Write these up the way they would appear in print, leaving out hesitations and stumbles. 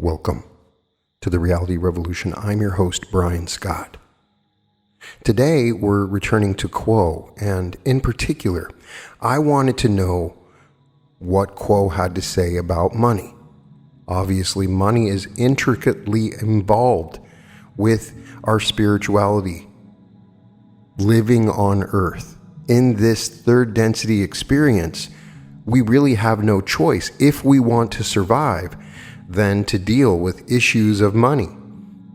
Welcome to the Reality Revolution. I'm your host, Brian Scott. Today, we're returning to Quo, and in particular, I wanted to know what Quo had to say about money. Obviously, money is intricately involved with our spirituality, living on earth. In this third density experience, we really have no choice, if we want to survive, than to deal with issues of money.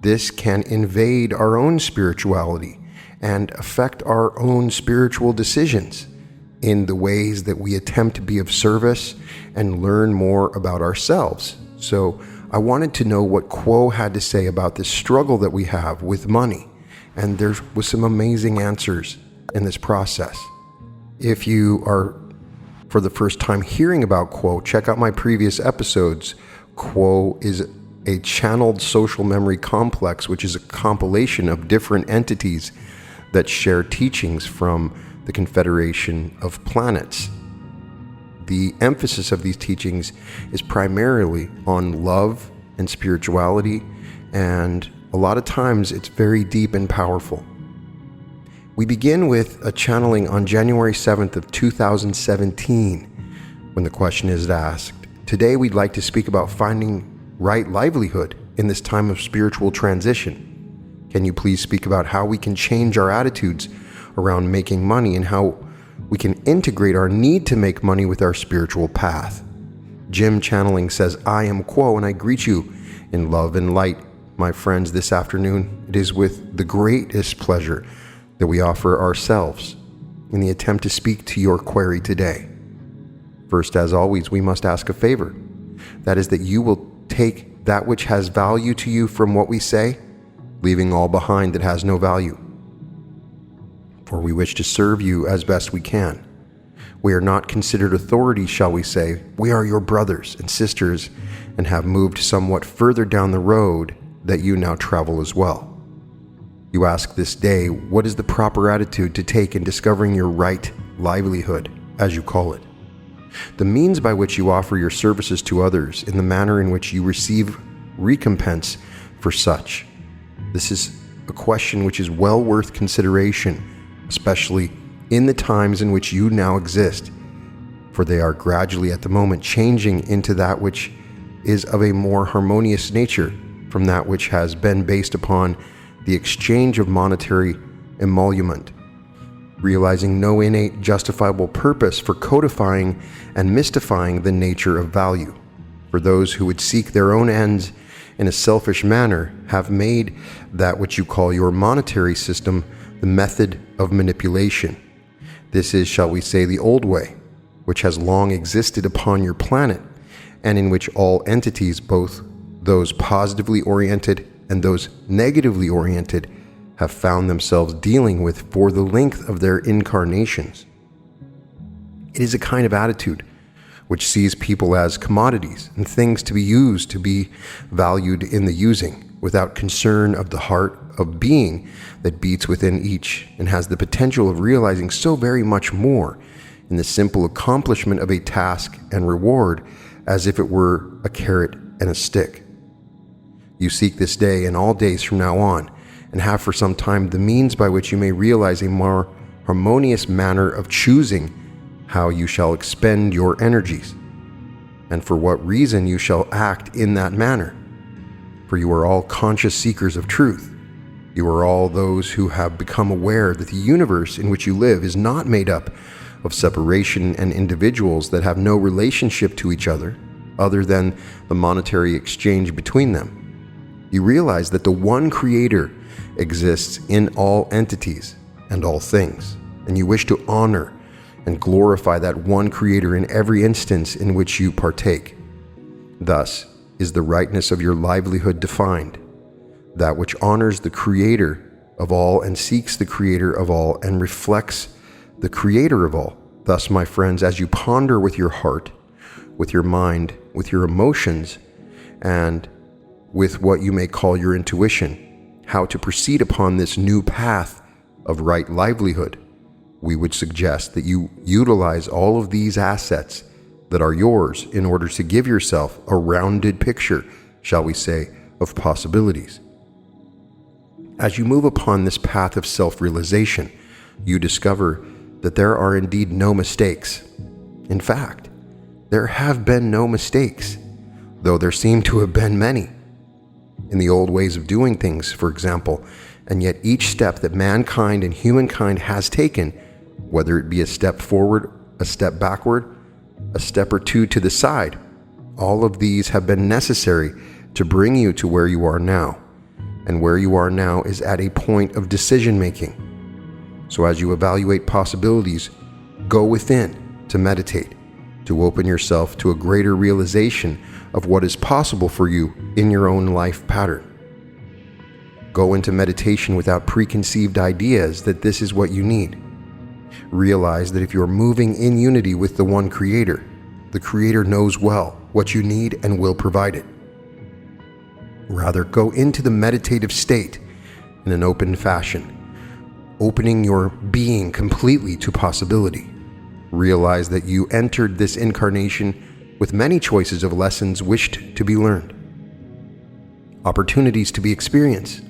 This can invade our own spirituality and affect our own spiritual decisions in the ways that we attempt to be of service and learn more about ourselves. So I wanted to know what Quo had to say about this struggle that we have with money. And there was some amazing answers in this process. If you are for the first time hearing about Quo, check out my previous episodes. Quo is a channeled social memory complex, which is a compilation of different entities that share teachings from the Confederation of Planets. The emphasis of these teachings is primarily on love and spirituality, and a lot of times it's very deep and powerful. We begin with a channeling on January 7th of 2017, when the question is asked, today we'd like to speak about finding right livelihood in this time of spiritual transition. Can you please speak about how we can change our attitudes around making money and how we can integrate our need to make money with our spiritual path? Jim channeling says, I am Quo, and I greet you in love and light. My friends, this afternoon, it is with the greatest pleasure that we offer ourselves in the attempt to speak to your query today. First, as always, we must ask a favor. That is that you will take that which has value to you from what we say, leaving all behind that has no value. For we wish to serve you as best we can. We are not considered authority, shall we say. We are your brothers and sisters and have moved somewhat further down the road that you now travel as well. You ask this day, what is the proper attitude to take in discovering your right livelihood, as you call it? The means by which you offer your services to others in the manner in which you receive recompense for such. This is a question which is well worth consideration, especially in the times in which you now exist, for they are gradually at the moment changing into that which is of a more harmonious nature from that which has been based upon the exchange of monetary emolument, realizing no innate justifiable purpose for codifying and mystifying the nature of value. For those who would seek their own ends in a selfish manner have made that which you call your monetary system the method of manipulation. This is, shall we say, the old way, which has long existed upon your planet, and in which all entities, both those positively oriented and those negatively oriented, have found themselves dealing with for the length of their incarnations. It is a kind of attitude which sees people as commodities and things to be used to be valued in the using, without concern of the heart of being that beats within each and has the potential of realizing so very much more in the simple accomplishment of a task and reward as if it were a carrot and a stick. You seek this day and all days from now on, and have for some time the means by which you may realize a more harmonious manner of choosing how you shall expend your energies, and for what reason you shall act in that manner. For you are all conscious seekers of truth. You are all those who have become aware that the universe in which you live is not made up of separation and individuals that have no relationship to each other than the monetary exchange between them. You realize that the one creator exists in all entities and all things, and you wish to honor and glorify that one creator in every instance in which you partake. Thus is the rightness of your livelihood defined, that which honors the creator of all and seeks the creator of all and reflects the creator of all. Thus, my friends, as you ponder with your heart, with your mind, with your emotions, and with what you may call your intuition, how to proceed upon this new path of right livelihood, we would suggest that you utilize all of these assets that are yours in order to give yourself a rounded picture shall we say, of possibilities. As you move upon this path of self-realization, you discover that there are indeed no mistakes. In fact, there have been no mistakes, though there seem to have been many. In the old ways of doing things, for example, and yet each step that mankind and humankind has taken, whether it be a step forward, a step backward, a step or two to the side, all of these have been necessary to bring you to where you are now. And where you are now is at a point of decision making. So as you evaluate possibilities, go within to meditate, to open yourself to a greater realization of what is possible for you in your own life pattern. Go into meditation without preconceived ideas that this is what you need. Realize that if you're moving in unity with the one Creator, the Creator knows well what you need and will provide it. Rather, go into the meditative state in an open fashion, opening your being completely to possibility. Realize that you entered this incarnation with many choices of lessons wished to be learned, opportunities to be experienced,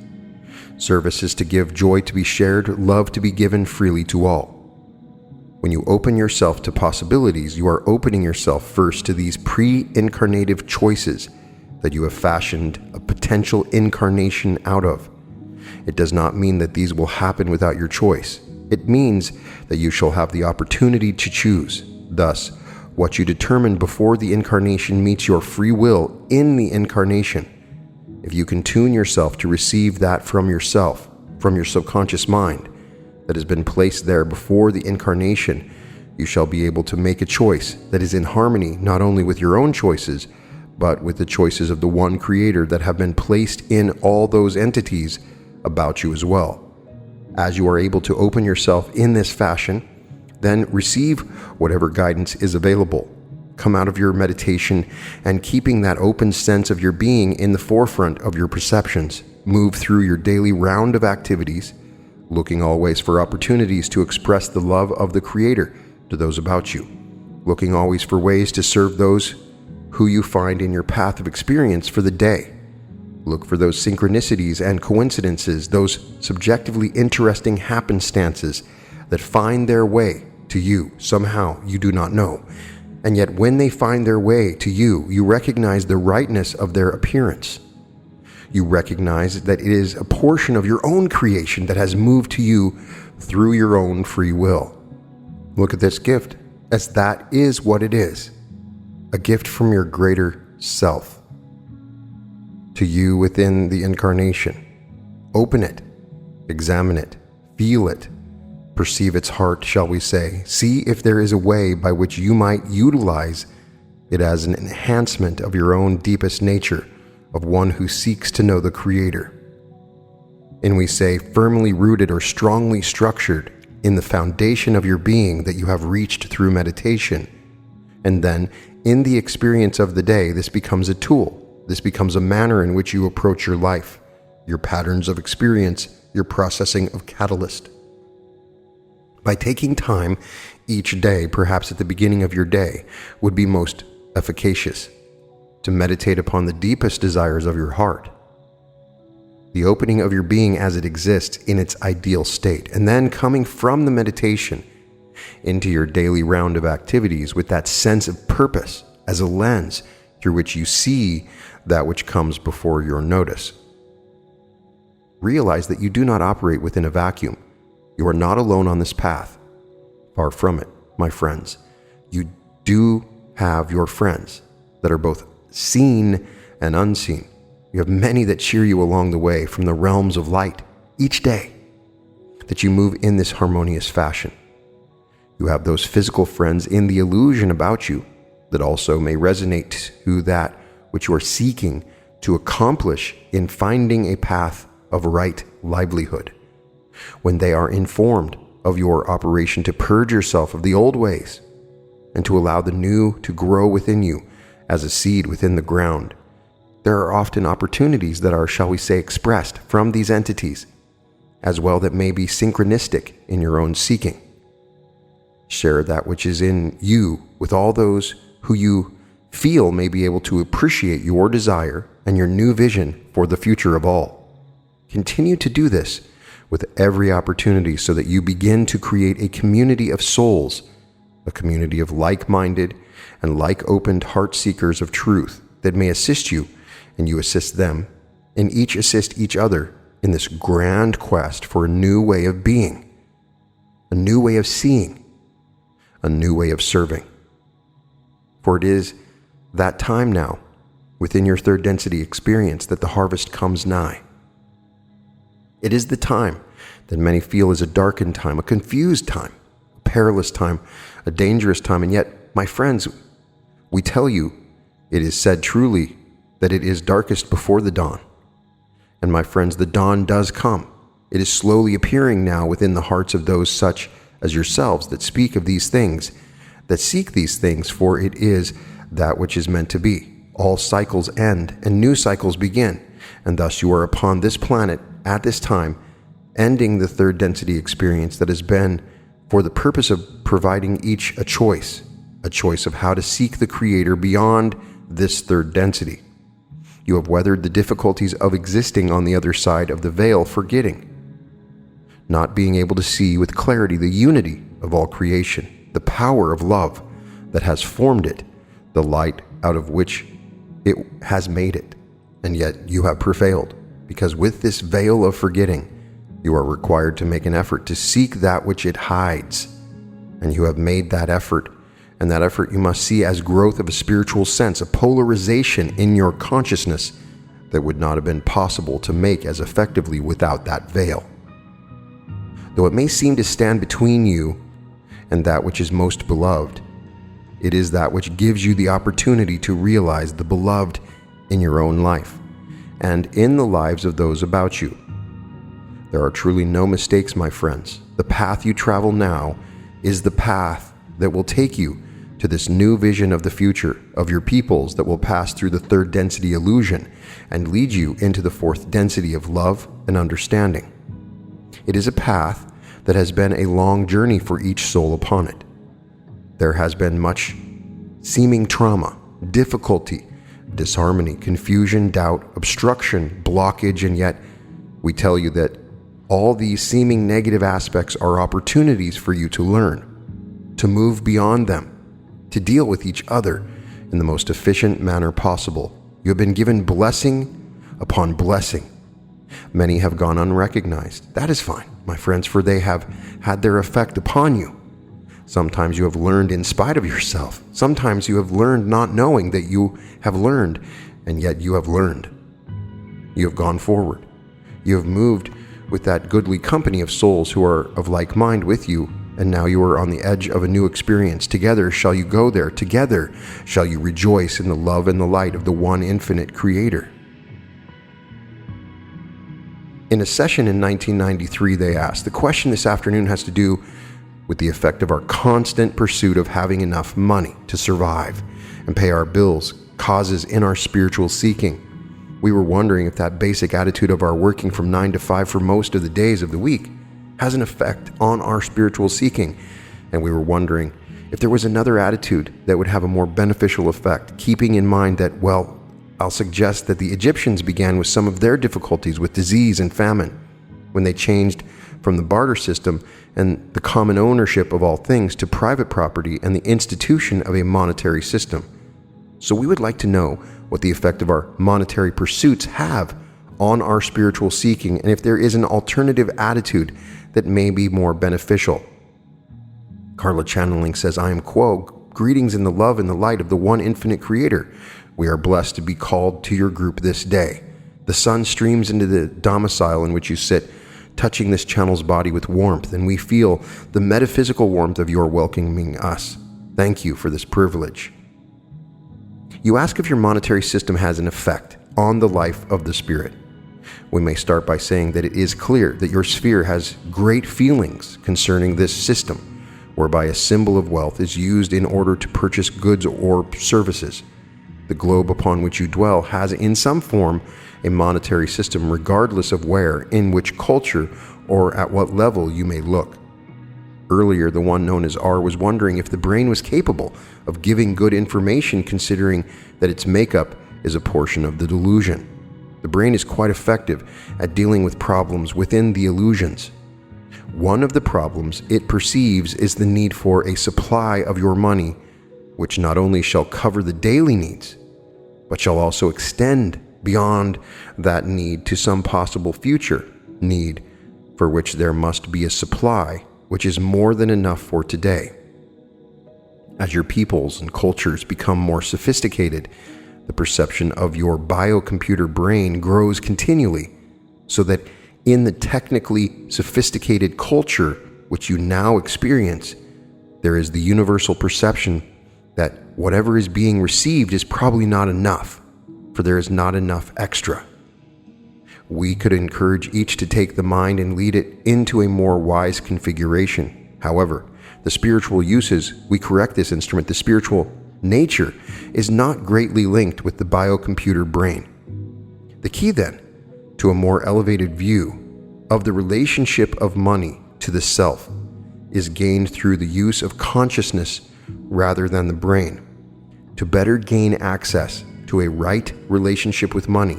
services to give, joy to be shared, love to be given freely to all. When you open yourself to possibilities, you are opening yourself first to these pre-incarnative choices that you have fashioned a potential incarnation out of. It does not mean that these will happen without your choice. It means that you shall have the opportunity to choose. Thus, what you determined before the incarnation meets your free will in the incarnation. If you can tune yourself to receive that from yourself, from your subconscious mind, that has been placed there before the incarnation, you shall be able to make a choice that is in harmony not only with your own choices, but with the choices of the one Creator that have been placed in all those entities about you as well. As you are able to open yourself in this fashion, then receive whatever guidance is available. Come out of your meditation and keeping that open sense of your being in the forefront of your perceptions, move through your daily round of activities, looking always for opportunities to express the love of the Creator to those about you, looking always for ways to serve those who you find in your path of experience for the day. Look for those synchronicities and coincidences, those subjectively interesting happenstances that find their way to you somehow you do not know. And yet when they find their way to you, you recognize the rightness of their appearance. You recognize that it is a portion of your own creation that has moved to you through your own free will. Look at this gift as that is what it is. A gift from your greater self to you within the incarnation. Open it, examine it, feel it, perceive its heart, shall we say. See if there is a way by which you might utilize it as an enhancement of your own deepest nature, of one who seeks to know the Creator. And we say firmly rooted or strongly structured in the foundation of your being that you have reached through meditation. And then in the experience of the day, this becomes a tool. This becomes a manner in which you approach your life, your patterns of experience, your processing of catalyst. By taking time each day, perhaps at the beginning of your day, would be most efficacious to meditate upon the deepest desires of your heart, the opening of your being as it exists in its ideal state, and then coming from the meditation into your daily round of activities with that sense of purpose as a lens through which you see that which comes before your notice. Realize that you do not operate within a vacuum. You are not alone on this path. Far from it, my friends. You do have your friends that are both seen and unseen. You have many that cheer you along the way from the realms of light each day, that you move in this harmonious fashion. You have those physical friends in the illusion about you that also may resonate to that which you are seeking to accomplish in finding a path of right livelihood. When they are informed of your operation to purge yourself of the old ways and to allow the new to grow within you as a seed within the ground, there are often opportunities that are, shall we say, expressed from these entities, as well that may be synchronistic in your own seeking. Share that which is in you with all those who you feel may be able to appreciate your desire and your new vision for the future of all. Continue to do this with every opportunity so that you begin to create a community of souls, a community of like-minded and like-opened heart seekers of truth that may assist you and you assist them, and each assist each other in this grand quest for a new way of being, a new way of seeing, a new way of serving. For it is that time now, within your third density experience, that the harvest comes nigh. It is the time that many feel is a darkened time, a confused time, a perilous time, a dangerous time, and yet, my friends, we tell you, it is said truly that it is darkest before the dawn. And my friends, the dawn does come. It is slowly appearing now within the hearts of those such as yourselves that speak of these things, that seek these things, for it is that which is meant to be. All cycles end and new cycles begin, and thus you are upon this planet at this time, ending the third density experience that has been for the purpose of providing each a choice of how to seek the Creator beyond this third density. You have weathered the difficulties of existing on the other side of the veil, forgetting, not being able to see with clarity the unity of all creation, the power of love that has formed it, the light out of which it has made it. And yet you have prevailed, because with this veil of forgetting, you are required to make an effort to seek that which it hides. And you have made that effort, and that effort you must see as growth of a spiritual sense, a polarization in your consciousness that would not have been possible to make as effectively without that veil. Though it may seem to stand between you and that which is most beloved, it is that which gives you the opportunity to realize the beloved in your own life and in the lives of those about you. There are truly no mistakes, my friends. The path you travel now is the path that will take you to this new vision of the future of your peoples that will pass through the third density illusion and lead you into the fourth density of love and understanding. It is a path that has been a long journey for each soul upon it. There has been much seeming trauma, difficulty, disharmony, confusion, doubt, obstruction, blockage, and yet we tell you that all these seeming negative aspects are opportunities for you to learn, to move beyond them, to deal with each other in the most efficient manner possible. You have been given blessing upon blessing. Many have gone unrecognized. That is fine, my friends, for they have had their effect upon you. Sometimes you have learned in spite of yourself. Sometimes you have learned not knowing that you have learned, and yet you have learned. You have gone forward. You have moved with that goodly company of souls who are of like mind with you, and now you are on the edge of a new experience. Together shall you go there. Together shall you rejoice in the love and the light of the one infinite Creator. In a session in 1993, they asked, the question this afternoon has to do with the effect of our constant pursuit of having enough money to survive and pay our bills causes in our spiritual seeking. We were wondering if that basic attitude of our working from 9 to 5 for most of the days of the week has an effect on our spiritual seeking. And we were wondering if there was another attitude that would have a more beneficial effect, keeping in mind that, well, I'll suggest that the Egyptians began with some of their difficulties with disease and famine when they changed from the barter system and the common ownership of all things to private property and the institution of a monetary system. So we would like to know what the effect of our monetary pursuits have on our spiritual seeking, and if there is an alternative attitude that may be more beneficial. Carla Channeling says, I am Quo. Greetings in the love and the light of the one infinite Creator. We are blessed to be called to your group this day. The sun streams into the domicile in which you sit, touching this channel's body with warmth, and we feel the metaphysical warmth of your welcoming us. Thank you for this privilege. You ask if your monetary system has an effect on the life of the spirit. We may start by saying that it is clear that your sphere has great feelings concerning this system, whereby a symbol of wealth is used in order to purchase goods or services. The globe upon which you dwell has in some form a monetary system, regardless of where, in which culture, or at what level you may look. Earlier, the one known as R was wondering if the brain was capable of giving good information, considering that its makeup is a portion of the delusion. The brain is quite effective at dealing with problems within the illusions. One of the problems it perceives is the need for a supply of your money, which not only shall cover the daily needs, but shall also extend beyond that need to some possible future need for which there must be a supply which is more than enough for today. As your peoples and cultures become more sophisticated, the perception of your biocomputer brain grows continually, so that in the technically sophisticated culture which you now experience, there is the universal perception that whatever is being received is probably not enough, for there is not enough extra. We could encourage each to take the mind and lead it into a more wise configuration. However, the spiritual uses, we correct this instrument. The spiritual nature is not greatly linked with the biocomputer brain. The key then to a more elevated view of the relationship of money to the self is gained through the use of consciousness rather than the brain. To better gain access to a right relationship with money,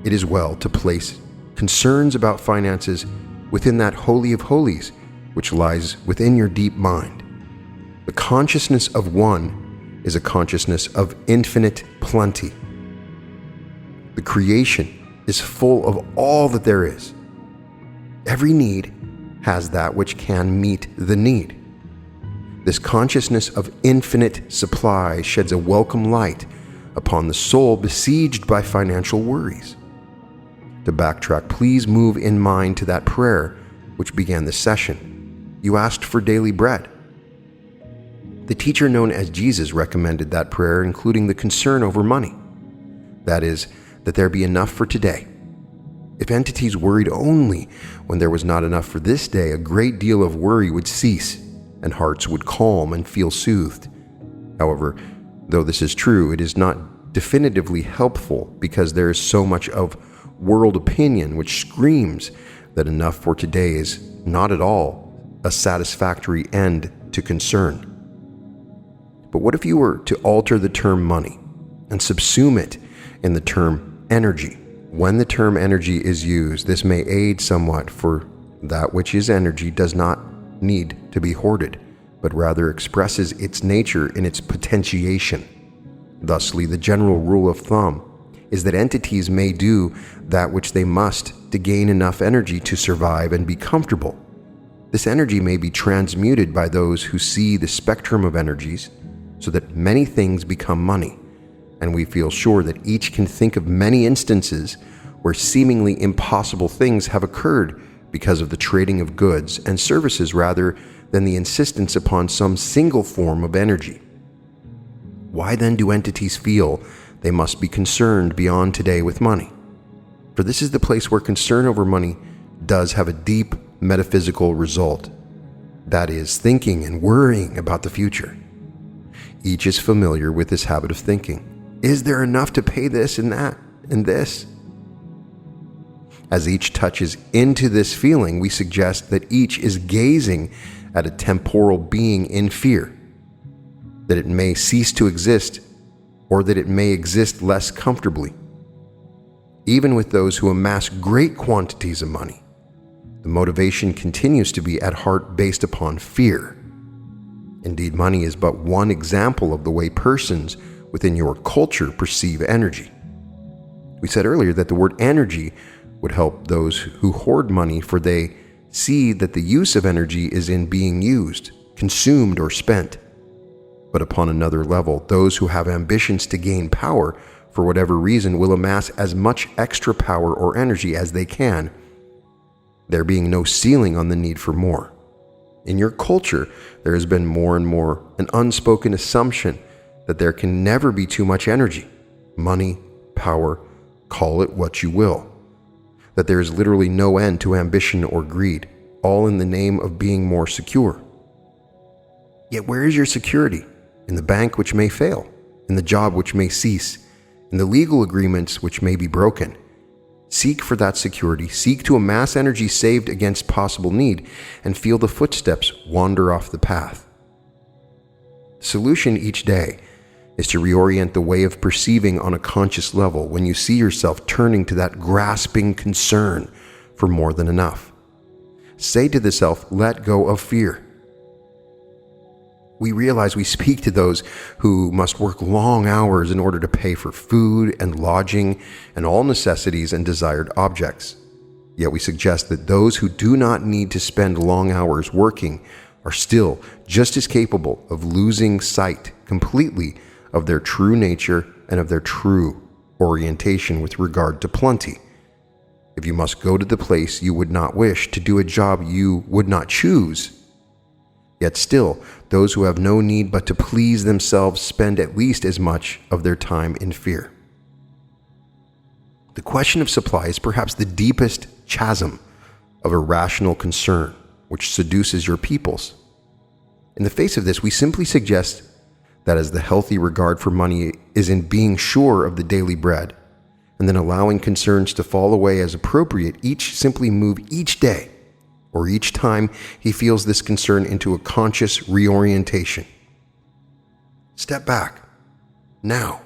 it is well to place concerns about finances within that holy of holies which lies within your deep mind. The consciousness of one is a consciousness of infinite plenty. The creation is full of all that there is. Every need has that which can meet the need. This consciousness of infinite supply sheds a welcome light upon the soul besieged by financial worries. To backtrack, please move in mind to that prayer which began the session. You asked for daily bread. The teacher known as Jesus recommended that prayer, including the concern over money. That is, that there be enough for today. If entities worried only when there was not enough for this day, a great deal of worry would cease, and hearts would calm and feel soothed. However, though this is true, it is not definitively helpful, because there is so much of world opinion which screams that enough for today is not at all a satisfactory end to concern. But what if you were to alter the term money and subsume it in the term energy? When the term energy is used, this may aid somewhat, for that which is energy does not need to be hoarded, but rather expresses its nature in its potentiation. Thusly, the general rule of thumb is that entities may do that which they must to gain enough energy to survive and be comfortable. This energy may be transmuted by those who see the spectrum of energies, so that many things become money, and we feel sure that each can think of many instances where seemingly impossible things have occurred because of the trading of goods and services rather than the insistence upon some single form of energy. Why then do entities feel they must be concerned beyond today with money? For this is the place where concern over money does have a deep metaphysical result. That is, thinking and worrying about the future. Each is familiar with this habit of thinking. Is there enough to pay this and that and this? As each touches into this feeling, we suggest that each is gazing at a temporal being in fear, that it may cease to exist, or that it may exist less comfortably. Even with those who amass great quantities of money, the motivation continues to be at heart based upon fear. Indeed, money is but one example of the way persons within your culture perceive energy. We said earlier that the word energy would help those who hoard money, for they see that the use of energy is in being used, consumed, or spent. But upon another level, those who have ambitions to gain power for whatever reason will amass as much extra power or energy as they can, there being no ceiling on the need for more. In your culture, there has been more and more an unspoken assumption that there can never be too much energy, money, power, call it what you will. That there is literally no end to ambition or greed, all in the name of being more secure. Yet where is your security? In the bank, which may fail, in the job, which may cease, in the legal agreements, which may be broken. Seek for that security, seek to amass energy saved against possible need, and feel the footsteps wander off the path. The solution each day is to reorient the way of perceiving on a conscious level when you see yourself turning to that grasping concern for more than enough. Say to the self, let go of fear. We realize we speak to those who must work long hours in order to pay for food and lodging and all necessities and desired objects. Yet we suggest that those who do not need to spend long hours working are still just as capable of losing sight completely of their true nature and of their true orientation with regard to plenty. If you must go to the place you would not wish to do a job you would not choose, yet still, those who have no need but to please themselves spend at least as much of their time in fear. The question of supply is perhaps the deepest chasm of irrational concern which seduces your peoples. In the face of this, we simply suggest that as the healthy regard for money is in being sure of the daily bread, and then allowing concerns to fall away as appropriate, each simply move each day or each time he feels this concern into a conscious reorientation. Step back, now,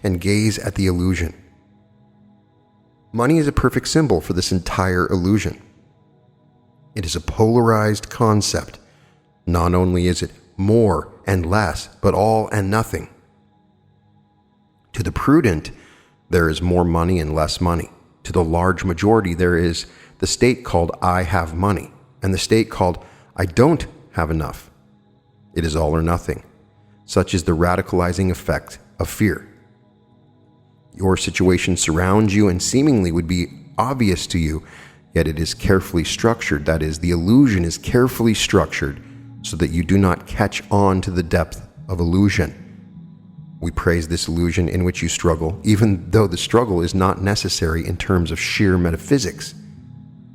and gaze at the illusion. Money is a perfect symbol for this entire illusion. It is a polarized concept. Not only is it more and less, but all and nothing. To the prudent, there is more money and less money. To the large majority, there is the state called I have money, and the state called I don't have enough. It is all or nothing. Such is the radicalizing effect of fear. Your situation surrounds you and seemingly would be obvious to you, yet it is carefully structured. That is, the illusion is carefully structured so that you do not catch on to the depth of illusion. We praise this illusion in which you struggle, even though the struggle is not necessary in terms of sheer metaphysics.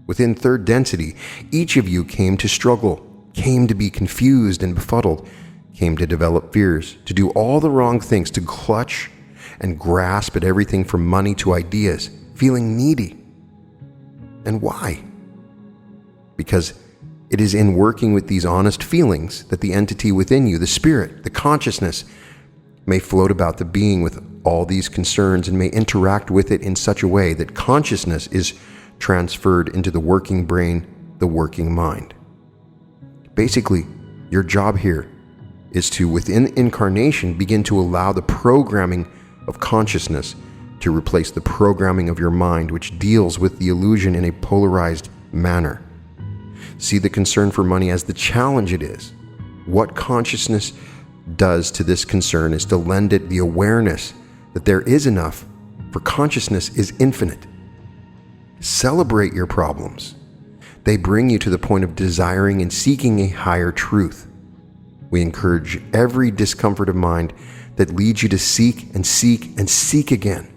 Within third density, each of you came to struggle, came to be confused and befuddled, came to develop fears, to do all the wrong things, to clutch and grasp at everything from money to ideas, feeling needy. And why? Because it is in working with these honest feelings that the entity within you, the spirit, the consciousness, may float about the being with all these concerns and may interact with it in such a way that consciousness is transferred into the working brain, the working mind. Basically, your job here is to, within incarnation, begin to allow the programming of consciousness to replace the programming of your mind, which deals with the illusion in a polarized manner. See the concern for money as the challenge it is. What consciousness does to this concern is to lend it the awareness that there is enough, for consciousness is infinite. Celebrate your problems. They bring you to the point of desiring and seeking a higher truth. We encourage every discomfort of mind that leads you to seek and seek and seek again.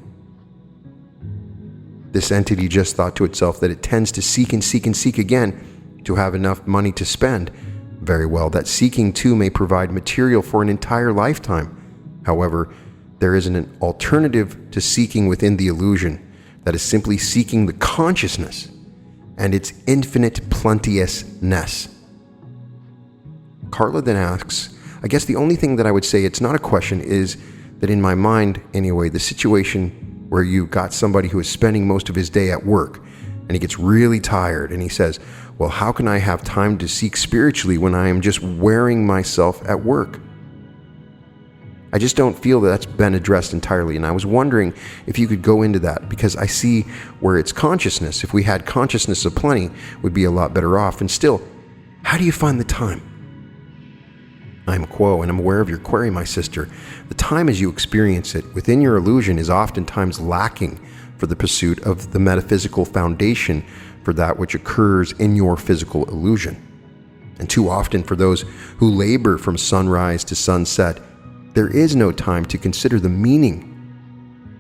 This entity just thought to itself that it tends to seek and seek and seek again to have enough money to spend. Very well, that seeking too may provide material for an entire lifetime. However, there is an alternative to seeking within the illusion that is simply seeking the consciousness and its infinite plenteousness. Carla then asks, I guess the only thing that I would say, it's not a question, is that in my mind anyway, the situation where you got somebody who is spending most of his day at work and he gets really tired and he says, well, how can I have time to seek spiritually when I am just wearing myself at work? I just don't feel that that's been addressed entirely. And I was wondering if you could go into that, because I see where it's consciousness. If we had consciousness of plenty, we'd be a lot better off. And still, how do you find the time? I'm Quo, and I'm aware of your query, my sister. The time as you experience it within your illusion is oftentimes lacking for the pursuit of the metaphysical foundation for that which occurs in your physical illusion. And too often for those who labor from sunrise to sunset, there is no time to consider the meaning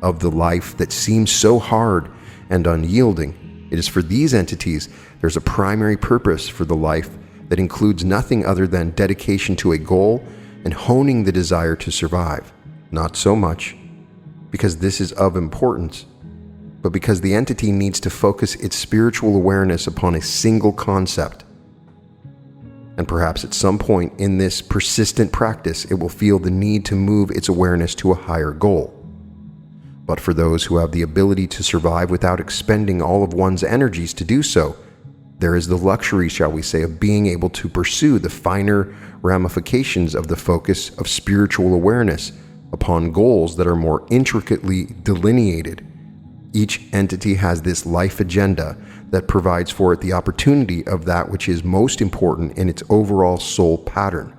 of the life that seems so hard and unyielding. It is for these entities there's a primary purpose for the life that includes nothing other than dedication to a goal and honing the desire to survive. Not so much because this is of importance, but because the entity needs to focus its spiritual awareness upon a single concept. And perhaps at some point in this persistent practice, it will feel the need to move its awareness to a higher goal. But for those who have the ability to survive without expending all of one's energies to do so, there is the luxury, shall we say, of being able to pursue the finer ramifications of the focus of spiritual awareness upon goals that are more intricately delineated. Each entity has this life agenda that provides for it the opportunity of that which is most important in its overall soul pattern.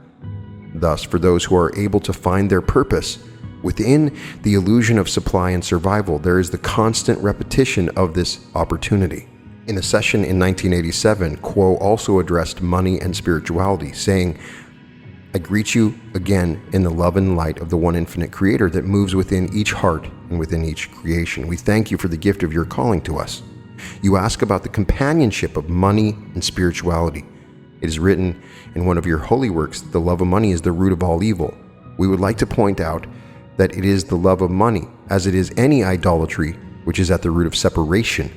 Thus, for those who are able to find their purpose within the illusion of supply and survival, there is the constant repetition of this opportunity. In a session in 1987, Quo also addressed money and spirituality, saying, "I greet you again in the love and light of the one infinite creator that moves within each heart and within each creation. We thank you for the gift of your calling to us. You ask about the companionship of money and spirituality. It is written in one of your holy works that the love of money is the root of all evil. We would like to point out that it is the love of money, as it is any idolatry, which is at the root of separation,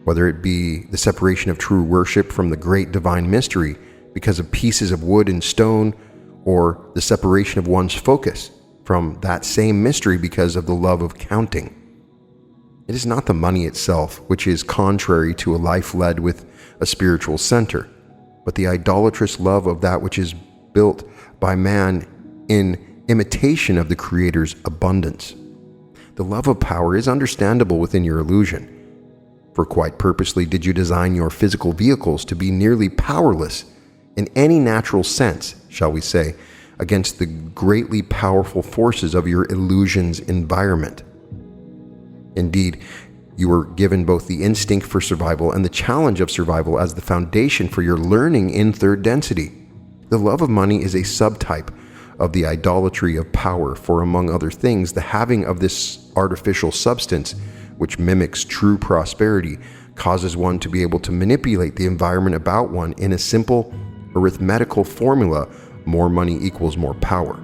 whether it be the separation of true worship from the great divine mystery because of pieces of wood and stone, or the separation of one's focus from that same mystery because of the love of counting. It is not the money itself which is contrary to a life led with a spiritual center, but the idolatrous love of that which is built by man in imitation of the Creator's abundance. The love of power is understandable within your illusion, for quite purposely did you design your physical vehicles to be nearly powerless in any natural sense, shall we say, against the greatly powerful forces of your illusion's environment. Indeed, you were given both the instinct for survival and the challenge of survival as the foundation for your learning in third density. The love of money is a subtype of the idolatry of power, for among other things, the having of this artificial substance, which mimics true prosperity, causes one to be able to manipulate the environment about one in a simple arithmetical formula: more money equals more power.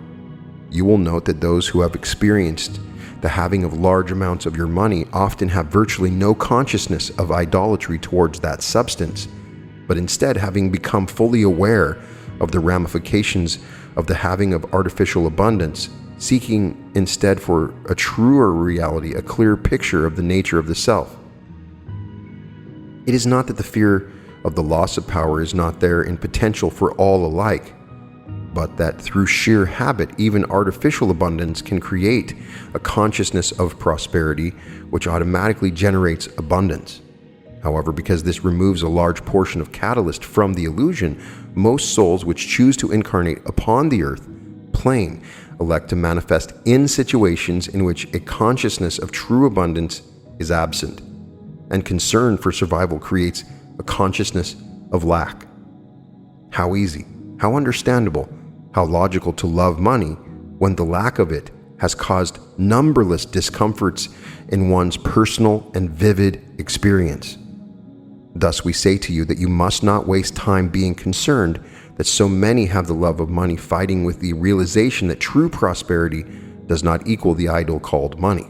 You will note that those who have experienced the having of large amounts of your money often have virtually no consciousness of idolatry towards that substance, but instead, having become fully aware of the ramifications of the having of artificial abundance, seeking instead for a truer reality, a clear picture of the nature of the self. It is not that the fear of the loss of power is not there in potential for all alike, but that through sheer habit, even artificial abundance can create a consciousness of prosperity, which automatically generates abundance. However, because this removes a large portion of catalyst from the illusion, most souls which choose to incarnate upon the earth plane elect to manifest in situations in which a consciousness of true abundance is absent, and concern for survival creates a consciousness of lack. How easy, how understandable, how logical to love money when the lack of it has caused numberless discomforts in one's personal and vivid experience. Thus we say to you that you must not waste time being concerned that so many have the love of money, fighting with the realization that true prosperity does not equal the idol called money.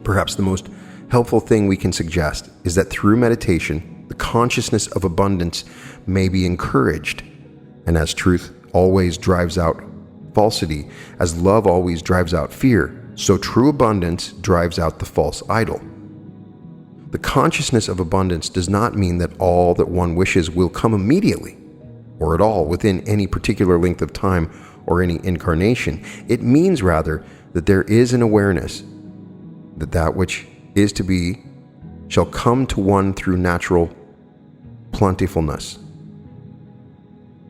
Perhaps the most helpful thing we can suggest is that through meditation, the consciousness of abundance may be encouraged, and as truth always drives out falsity, as love always drives out fear, so true abundance drives out the false idol. The consciousness of abundance does not mean that all that one wishes will come immediately, or at all within any particular length of time or any incarnation. It means rather that there is an awareness that that which is to be shall come to one through natural plentifulness.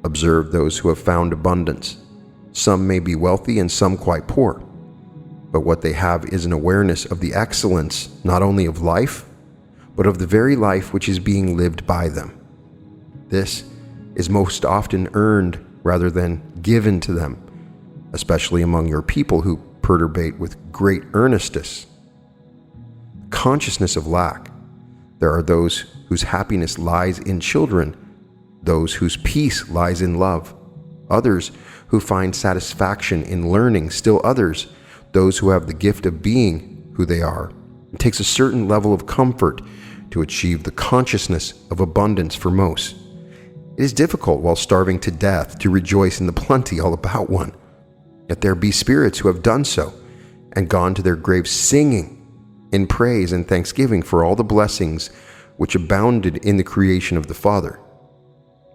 Observe those who have found abundance. Some may be wealthy and some quite poor, but what they have is an awareness of the excellence not only of life, but of the very life which is being lived by them. This is most often earned rather than given to them, especially among your people who perturbate with great earnestness. Consciousness of lack. There are those whose happiness lies in children, those whose peace lies in love, others who find satisfaction in learning, still others, those who have the gift of being who they are. It takes a certain level of comfort to achieve the consciousness of abundance for most. It is difficult while starving to death to rejoice in the plenty all about one. Yet there be spirits who have done so and gone to their graves singing in praise and thanksgiving for all the blessings which abounded in the creation of the Father.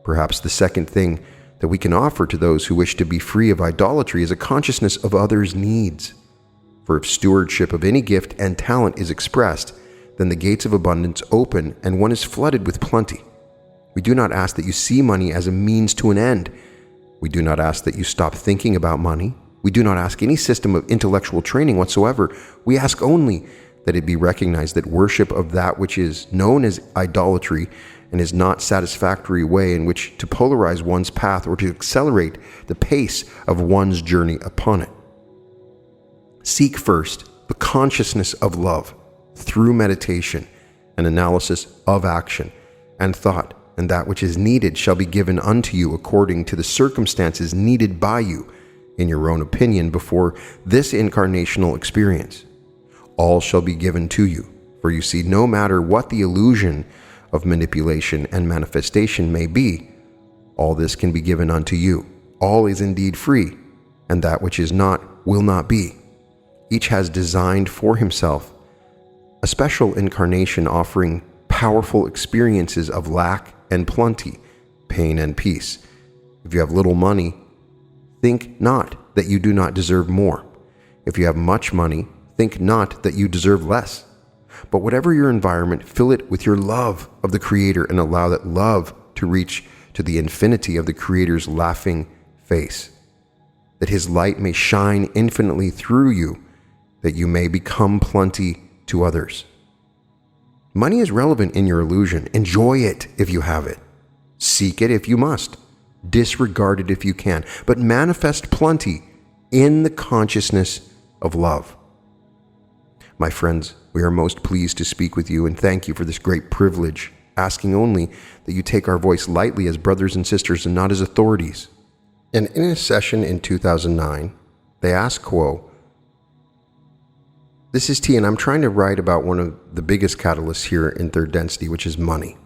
Perhaps the second thing that we can offer to those who wish to be free of idolatry is a consciousness of others' needs. For if stewardship of any gift and talent is expressed, then the gates of abundance open and one is flooded with plenty. We do not ask that you see money as a means to an end. We do not ask that you stop thinking about money. We do not ask any system of intellectual training whatsoever. We ask only that it be recognized that worship of that which is known as idolatry and is not satisfactory way in which to polarize one's path or to accelerate the pace of one's journey upon it. Seek first the consciousness of love through meditation and analysis of action and thought, and that which is needed shall be given unto you according to the circumstances needed by you, in your own opinion, before this incarnational experience. All shall be given to you, for you see, no matter what the illusion of manipulation and manifestation may be, all this can be given unto you. All is indeed free, and that which is not will not be. Each has designed for himself a special incarnation offering powerful experiences of lack and plenty, pain and peace. If you have little money, think not that you do not deserve more. If you have much money, think not that you deserve less. But whatever your environment, fill it with your love of the Creator and allow that love to reach to the infinity of the Creator's laughing face, that His light may shine infinitely through you, that you may become plenty to others. Money is relevant in your illusion. Enjoy it if you have it. Seek it if you must. Disregard it if you can. But manifest plenty in the consciousness of love. My friends, we are most pleased to speak with you and thank you for this great privilege, asking only that you take our voice lightly as brothers and sisters and not as authorities. And in a session in 2009, they asked Quo, "This is T, and I'm trying to write about one of the biggest catalysts here in third density, which is money.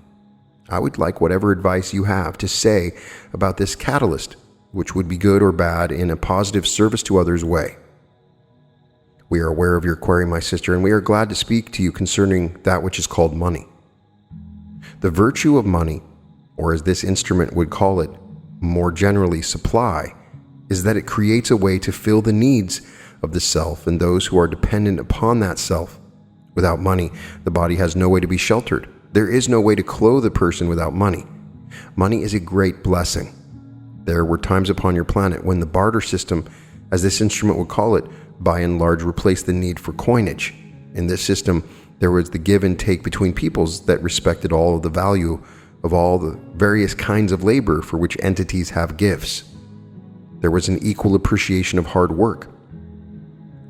I would like whatever advice you have to say about this catalyst, which would be good or bad in a positive service to others way. We are aware of your query, my sister, and we are glad to speak to you concerning that which is called money. The virtue of money, or as this instrument would call it, more generally supply, is that it creates a way to fill the needs of the self and those who are dependent upon that self. Without money, the body has no way to be sheltered. There is no way to clothe a person without money. Money is a great blessing. There were times upon your planet when the barter system, as this instrument would call it, by and large replaced the need for coinage. In this system, there was the give and take between peoples that respected all of the value of all the various kinds of labor for which entities have gifts. There was an equal appreciation of hard work,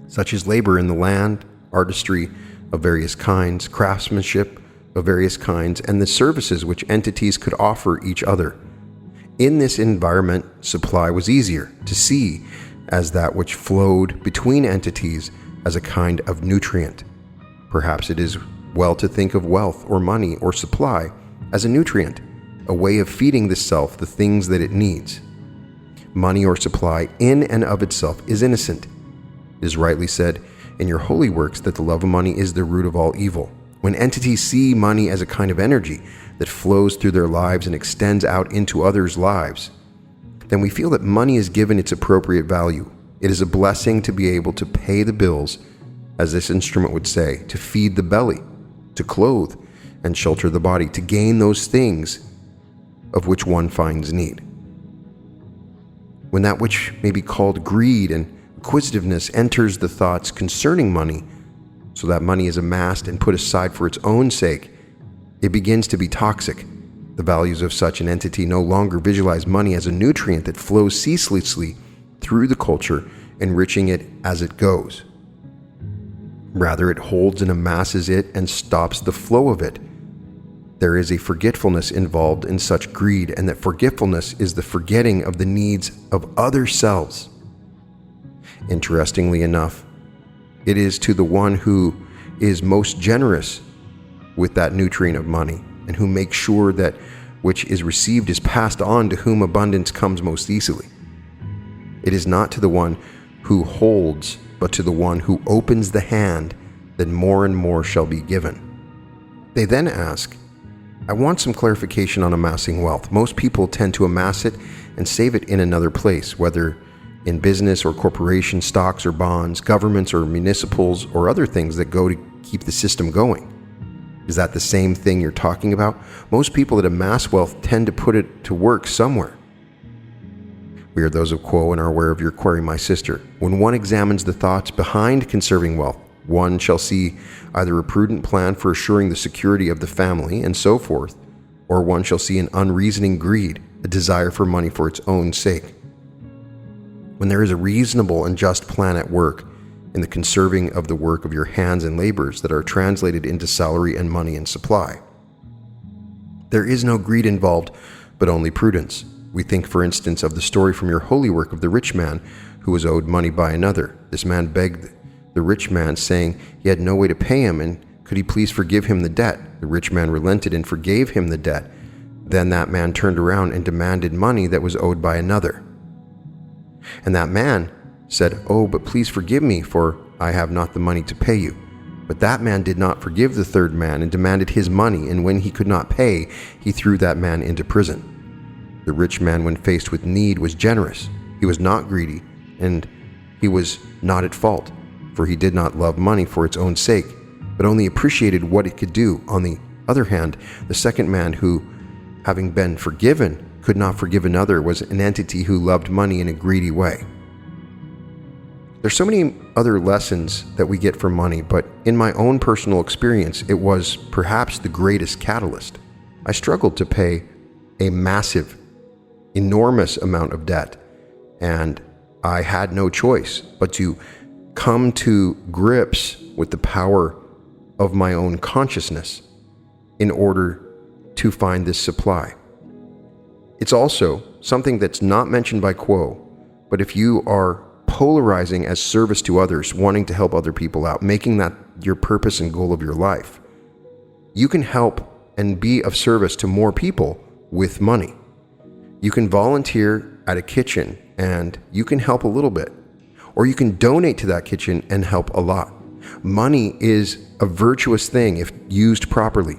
such as labor in the land, artistry of various kinds, craftsmanship of various kinds, and the services which entities could offer each other. In this environment, supply was easier to see as that which flowed between entities as a kind of nutrient. Perhaps it is well to think of wealth or money or supply as a nutrient, a way of feeding the self the things that it needs. Money or supply in and of itself is innocent. It is rightly said in your holy works that the love of money is the root of all evil. When entities see money as a kind of energy that flows through their lives and extends out into others' lives, then we feel that money is given its appropriate value. It is a blessing to be able to pay the bills, as this instrument would say, to feed the belly, to clothe and shelter the body, to gain those things of which one finds need. When that which may be called greed and acquisitiveness enters the thoughts concerning money, so that money is amassed and put aside for its own sake, it begins to be toxic. The values of such an entity no longer visualize money as a nutrient that flows ceaselessly through the culture, enriching it as it goes. Rather, it holds and amasses it and stops the flow of it. There is a forgetfulness involved in such greed, and that forgetfulness is the forgetting of the needs of other selves. Interestingly enough, it is to the one who is most generous with that nutrient of money and who makes sure that which is received is passed on to whom abundance comes most easily. It is not to the one who holds, but to the one who opens the hand, that more and more shall be given. They then ask, I want some clarification on amassing wealth. Most people tend to amass it and save it in another place, whether in business or corporation, stocks or bonds, governments or municipals, or other things that go to keep the system going. Is that the same thing you're talking about? Most people that amass wealth tend to put it to work somewhere. We are those of Quo and are aware of your query, my sister. When one examines the thoughts behind conserving wealth, one shall see either a prudent plan for assuring the security of the family and so forth, or one shall see an unreasoning greed, a desire for money for its own sake. When there is a reasonable and just plan at work in the conserving of the work of your hands and labors that are translated into salary and money and supply, there is no greed involved, but only prudence. We think, for instance, of the story from your holy work of the rich man who was owed money by another. This man begged the rich man, saying he had no way to pay him, and could he please forgive him the debt? The rich man relented and forgave him the debt. Then that man turned around and demanded money that was owed by another. And that man said, Oh, but please forgive me, for I have not the money to pay you. But that man did not forgive the third man and demanded his money, and when he could not pay, he threw that man into prison. The rich man, when faced with need, was generous. He was not greedy, and he was not at fault, for he did not love money for its own sake, but only appreciated what it could do. On the other hand, the second man, who, having been forgiven, could not forgive another, was an entity who loved money in a greedy way. There's so many other lessons that we get from money, but in my own personal experience, it was perhaps the greatest catalyst. I struggled to pay a massive, enormous amount of debt, and I had no choice but to come to grips with the power of my own consciousness in order to find this supply. It's also something that's not mentioned by Quo, but if you are polarizing as service to others, wanting to help other people out, making that your purpose and goal of your life, you can help and be of service to more people with money. You can volunteer at a kitchen and you can help a little bit, or you can donate to that kitchen and help a lot. Money is a virtuous thing if used properly.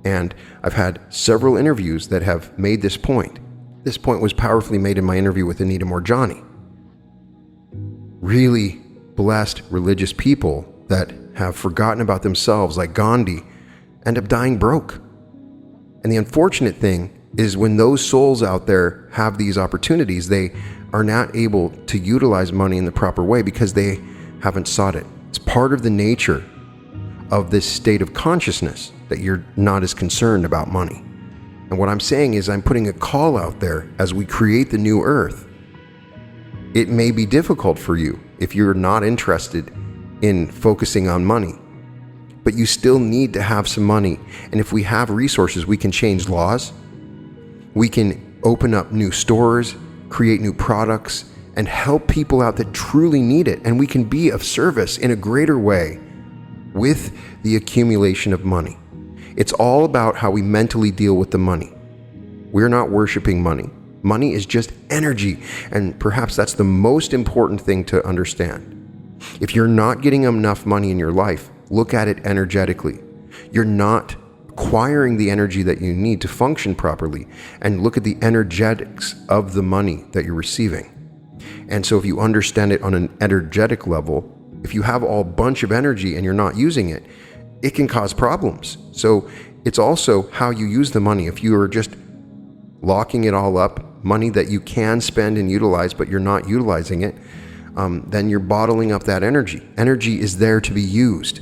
And I've had several interviews that have made this point. This point was powerfully made in my interview with Anita Morjani. Really blessed religious people that have forgotten about themselves, like Gandhi, end up dying broke. And the unfortunate thing is when those souls out there have these opportunities, they are not able to utilize money in the proper way because they haven't sought it. It's part of the nature of this state of consciousness that you're not as concerned about money. And what I'm saying is I'm putting a call out there as we create the new earth. It may be difficult for you if you're not interested in focusing on money, but you still need to have some money. And if we have resources, we can change laws. We can open up new stores, create new products, and help people out that truly need it. And we can be of service in a greater way with the accumulation of money. It's all about how we mentally deal with the money. We're not worshiping money. Money is just energy, and perhaps that's the most important thing to understand. If you're not getting enough money in your life, look at it energetically. You're not acquiring the energy that you need to function properly, and look at the energetics of the money that you're receiving. And so if you understand it on an energetic level, if you have a bunch of energy and you're not using it, it can cause problems. So it's also how you use the money. If you are just locking it all up, money that you can spend and utilize, but you're not utilizing it, then you're bottling up that energy. Energy is there to be used.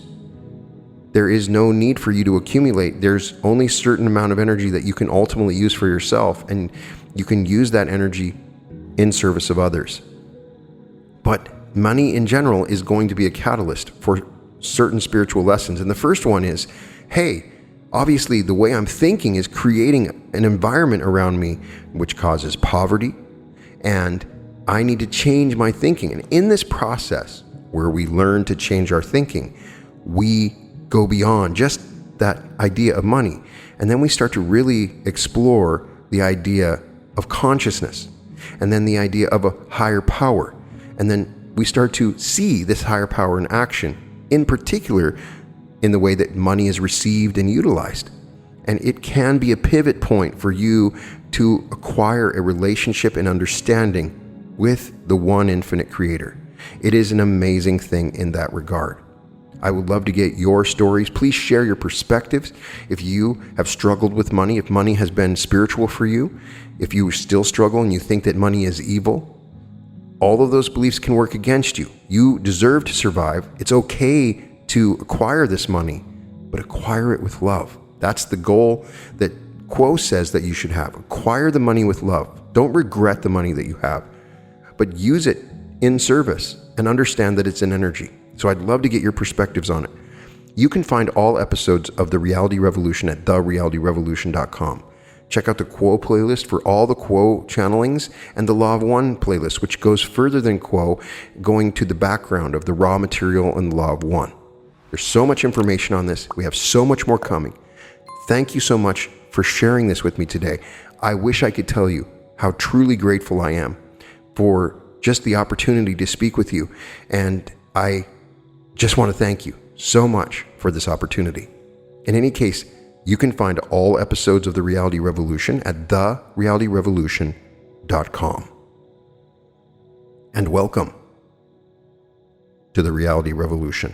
There is no need for you to accumulate. There's only a certain amount of energy that you can ultimately use for yourself, and you can use that energy in service of others. But money in general is going to be a catalyst for certain spiritual lessons. And the first one is, hey, obviously the way I'm thinking is creating an environment around me which causes poverty, and I need to change my thinking. And in this process where we learn to change our thinking, we go beyond just that idea of money. And then we start to really explore the idea of consciousness, and then the idea of a higher power. And then we start to see this higher power in action, in particular in the way that money is received and utilized. And it can be a pivot point for you to acquire a relationship and understanding with the one infinite creator. It is an amazing thing in that regard. I would love to get your stories. Please share your perspectives. If you have struggled with money, if money has been spiritual for you, if you still struggle and you think that money is evil, all of those beliefs can work against you. You deserve to survive. It's okay to acquire this money, but acquire it with love. That's the goal that Quo says that you should have. Acquire the money with love. Don't regret the money that you have, but use it in service and understand that it's an energy. So I'd love to get your perspectives on it. You can find all episodes of The Reality Revolution at therealityrevolution.com. Check out the Quo playlist for all the Quo channelings, and the Law of One playlist, which goes further than Quo, going to the background of the raw material and the Law of One. There's so much information on this. We have so much more coming. Thank you so much for sharing this with me today. I wish I could tell you how truly grateful I am for just the opportunity to speak with you. And I just want to thank you so much for this opportunity. In any case, you can find all episodes of The Reality Revolution at therealityrevolution.com. And welcome to The Reality Revolution.